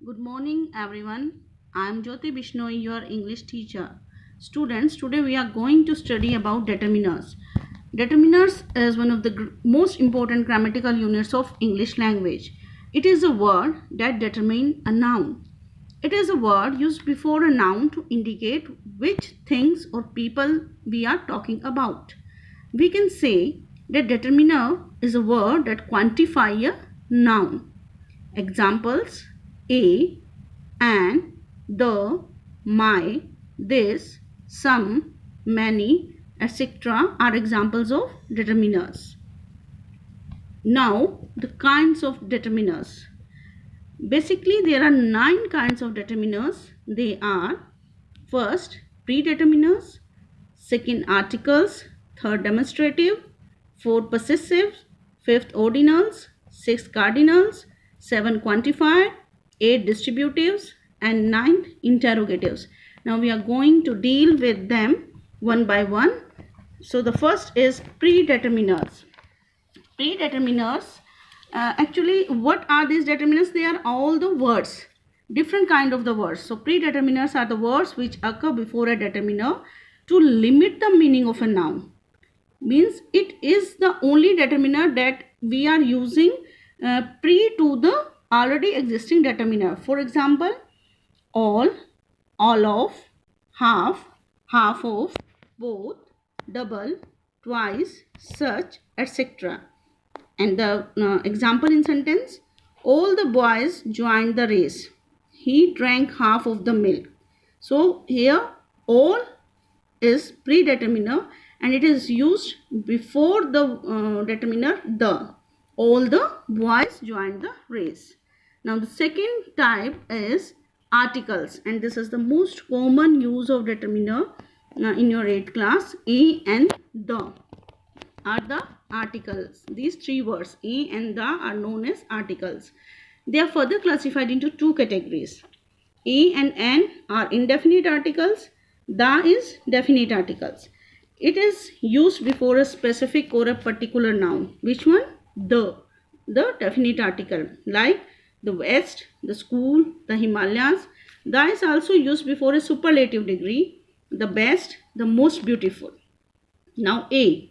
Good morning, everyone. I am Jyoti Bishnoi, your English teacher. Students, today we are going to study about determiners. Determiners is one of the most important grammatical units of English language. It is a word that determines a noun. It is a word used before a noun to indicate which things or people we are talking about. We can say that determiner is a word that quantifies a noun. Examples: a, and, the, my, this, some, many, etc. are examples of determiners. Now, the kinds of determiners. Basically, there are 9 kinds of determiners. They are: first, predeterminers; second, articles; third, demonstrative; fourth, possessive; fifth, ordinals; sixth, cardinals; seven, quantifier; eight, distributives; and ninth, interrogatives. Now we are going to deal with them one by one. So the first is predeterminers. Predeterminers, actually, what are these determiners? They are all the words, different kind of the words. So predeterminers are the words which occur before a determiner to limit the meaning of a noun. Means it is the only determiner that we are using pre to the already existing determiner. For example, all of, half, half of, both, double, twice, such, etc. And the example in sentence: all the boys joined the race. He drank half of the milk. So here all is predeterminer and it is used before the determiner the. All the boys joined the race. Now the second type is articles, and this is the most common use of determiner in your 8th class. A and the are the articles. These three words, a and the, are known as articles. They are further classified into two categories. A and an are indefinite articles. The is definite articles. It is used before a specific or a particular noun. Which one? The definite article, like the West, the school, the Himalayas. The is also used before a superlative degree, the best, the most beautiful. Now A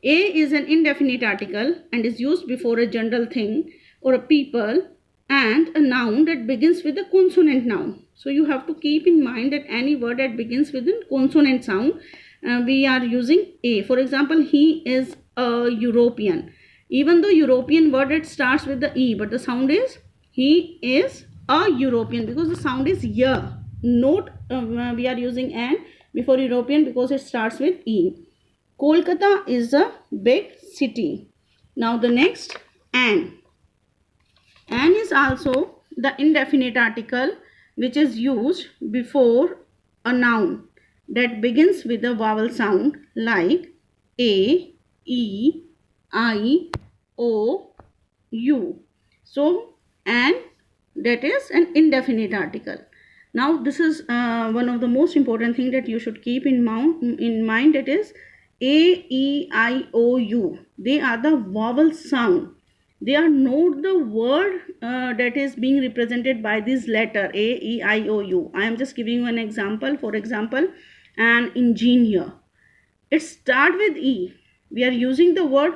is an indefinite article and is used before a general thing or a people and a noun that begins with a consonant noun. So you have to keep in mind that any word that begins with a consonant sound, we are using A. For example, he is a European. Even though European word, it starts with the E, but the sound is he is a European because the sound is Y. Note, we are using an before European because it starts with E. Kolkata is a big city. Now the next, an. An is also the indefinite article which is used before a noun that begins with a vowel sound like A, E, I, O, U. So an, that is an indefinite article. Now this is one of the most important thing that you should keep in mind. It is A, E, I, O, U. They are the vowel sound. They are not the word that is being represented by this letter A, E, I, O, U. I am just giving you an example. For example, an engineer. It starts with E. We are using the word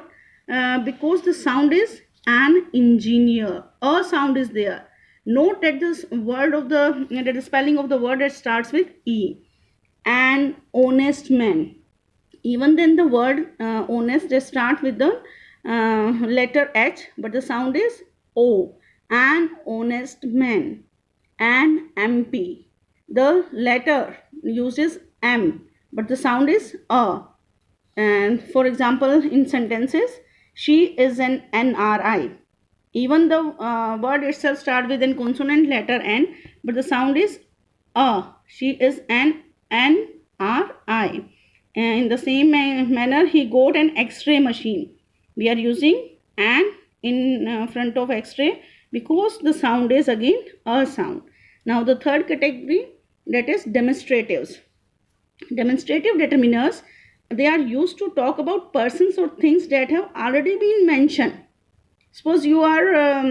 because the sound is an engineer. A sound is there. Note that the spelling of the word that starts with E. An honest man. Even then the word honest, they start with the letter H, but the sound is O. An honest man. An MP. The letter uses M, but the sound is A. And for example, in sentences, she is an NRI. Even the word itself starts with a consonant letter N, but the sound is A. She is an NRI. And in the same manner, he got an X-ray machine. We are using an in front of X-ray because the sound is again a sound. Now the third category, that is demonstratives. Demonstrative determiners, they are used to talk about persons or things that have already been mentioned. Suppose you are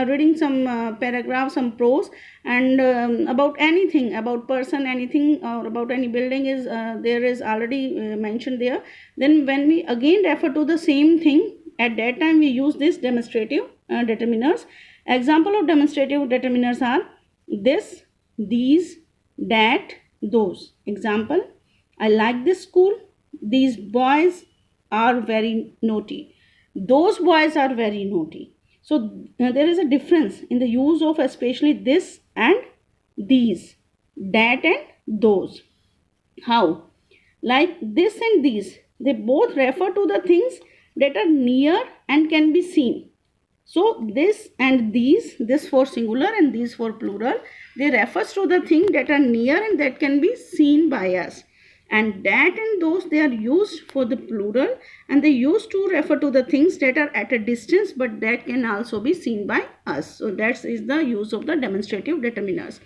reading some paragraph, some prose, and about anything, about person, anything, or about any building is there is already mentioned there. Then when we again refer to the same thing, at that time we use this demonstrative determiners. Example of demonstrative determiners are this, these, that, those. Example: I like this school. These boys are very naughty. Those boys are very naughty. So there is a difference in the use of especially this and these, that and those. How? Like this and these, they both refer to the things that are near and can be seen. So this and these, this for singular and these for plural, they refers to the thing that are near and that can be seen by us. And that and those, they are used for the plural, and they used to refer to the things that are at a distance but that can also be seen by us. So that is the use of the demonstrative determiners.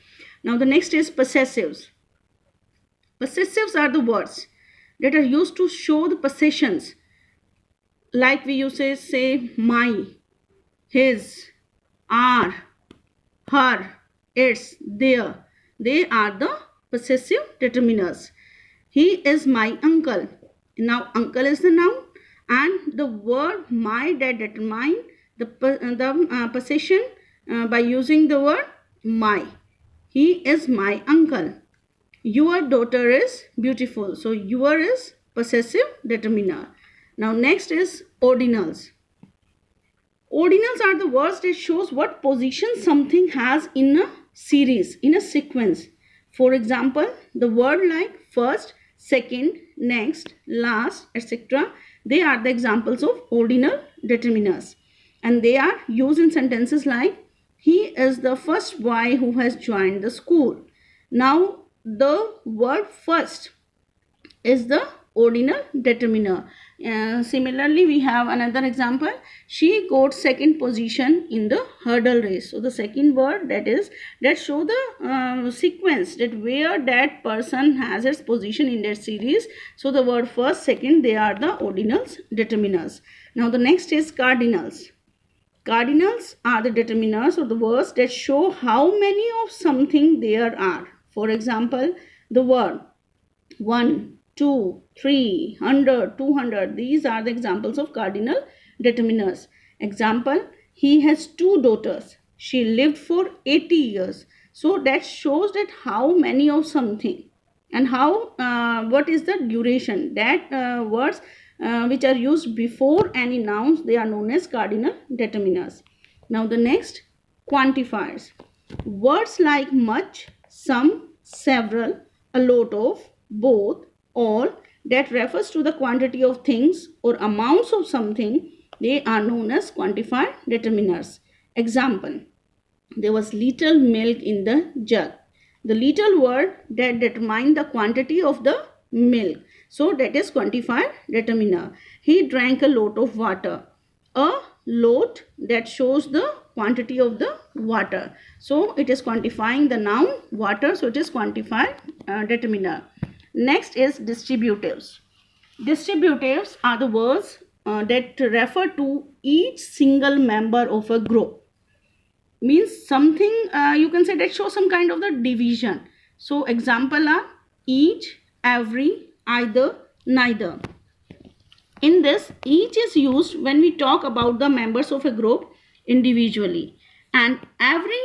Now the next is possessives. Possessives are the words that are used to show the possessions. Like we use to say my, his, our, her, its, their. They are the possessive determiners. He is my uncle. Now uncle is the noun, and the word my that determine the possession by using the word my. He is my uncle. Your daughter is beautiful. So your is possessive determiner. Now next is ordinals. Ordinals are the words that shows what position something has in a series, in a sequence. For example, the word like first, second, next, last, etc. They are the examples of ordinal determiners. And they are used in sentences like, he is the first boy who has joined the school. Now, the word first is the ordinal determiner. Similarly, we have another example. She got second position in the hurdle race. So the second word that show the sequence, that where that person has its position in that series. So the word first, second, they are the ordinals determiners. Now the next is cardinals. Cardinals are the determiners of the words that show how many of something there are. For example, the word 1, 2, 3, 100, 200. These are the examples of cardinal determiners. Example, he has 2 daughters. She lived for 80 years. So that shows that how many of something and how what is the duration. That words which are used before any nouns, they are known as cardinal determiners. Now the next, quantifiers. Words like much, some, several, a lot of, both, all, that refers to the quantity of things or amounts of something, they are known as quantifier determiners. Example, there was little milk in the jug. The little word that determine the quantity of the milk. So that is quantifier determiner. He drank a lot of water. A lot that shows the quantity of the water. So it is quantifying the noun water. So it is quantifier determiner. Next is distributives. Distributives are the words that refer to each single member of a group. Means something you can say that shows some kind of the division. So example are each, every, either, neither. In this, each is used when we talk about the members of a group individually, and every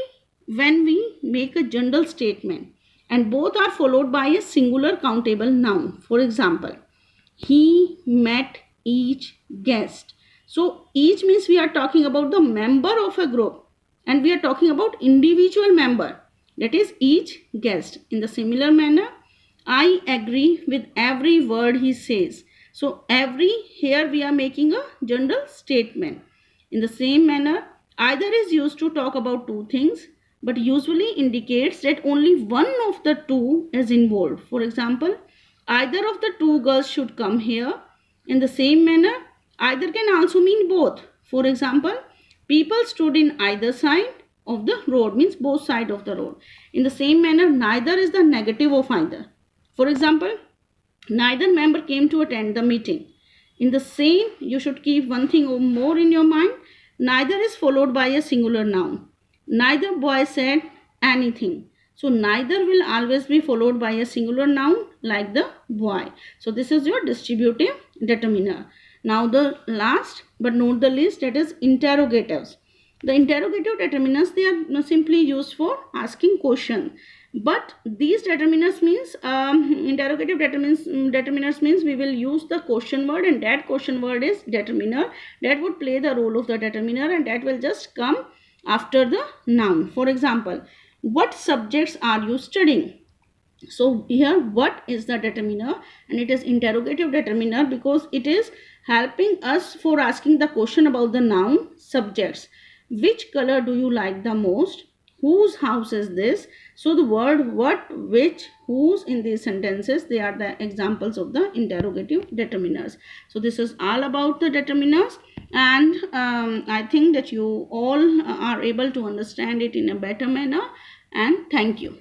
when we make a general statement, and both are followed by a singular countable noun. For example, he met each guest. So each means we are talking about the member of a group, and we are talking about individual member, that is each guest. In the similar manner, I agree with every word he says. So every, here we are making a general statement. In the same manner, either is used to talk about two things, but usually indicates that only one of the two is involved. For example, either of the two girls should come here. In the same manner, either can also mean both. For example, people stood in either side of the road, means both sides of the road. In the same manner, neither is the negative of either. For example, neither member came to attend the meeting. In the same, you should keep one thing or more in your mind. neither is followed by a singular noun. Neither boy said anything. So neither will always be followed by a singular noun like the boy. So this is your distributive determiner. Now the last but not the least, that is interrogatives. The interrogative determiners, they are simply used for asking question. But these determiners means interrogative determiners means we will use the question word, and that question word is determiner, that would play the role of the determiner, and that will just come after the noun. For example, what subjects are you studying? So here what is the determiner, and it is interrogative determiner because it is helping us for asking the question about the noun subjects. Which color do you like the most? Whose house is this? So the word what, which, whose in these sentences, they are the examples of the interrogative determiners. So this is all about the determiners, and I think that you all are able to understand it in a better manner, and thank you.